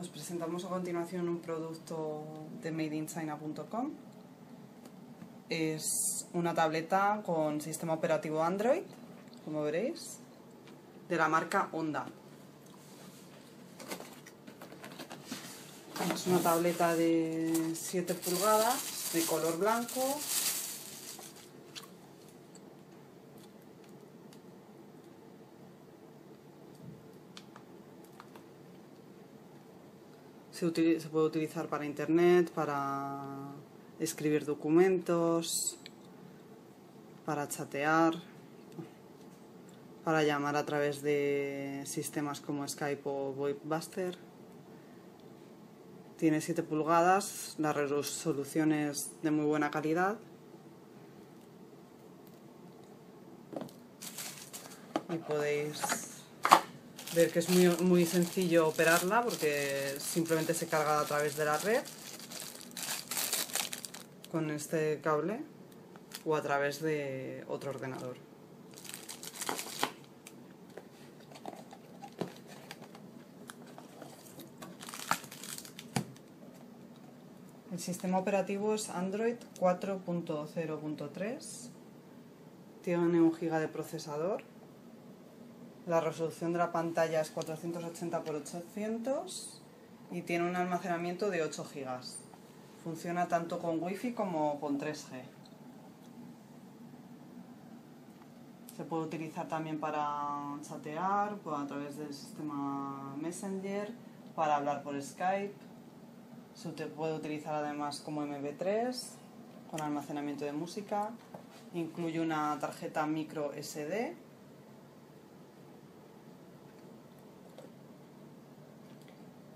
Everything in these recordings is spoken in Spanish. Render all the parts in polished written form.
Os presentamos a continuación un producto de madeinchina.com. Es una tableta con sistema operativo Android, como veréis, de la marca Honda. Es una tableta de 7 pulgadas, de color blanco. Se puede utilizar para internet, para escribir documentos, para chatear, para llamar a través de sistemas como Skype o VoIPbuster. Tiene 7 pulgadas, la resolución es de muy buena calidad. Y podéis ver que es muy sencillo operarla porque simplemente se carga a través de la red con este cable o a través de otro ordenador. El sistema operativo es Android 4.0.3, tiene 1 GB de procesador. La resolución de la pantalla es 480x800 y tiene un almacenamiento de 8 GB. Funciona tanto con Wi-Fi como con 3G. Se puede utilizar también para chatear, a través del sistema Messenger, para hablar por Skype. Se puede utilizar además como MP3, con almacenamiento de música. Incluye una tarjeta micro SD.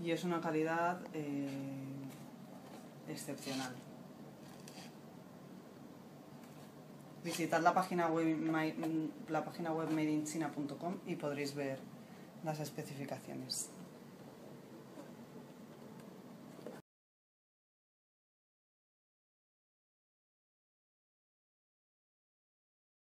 Y es una calidad excepcional. Visitad la página web madeinchina.com y podréis ver las especificaciones.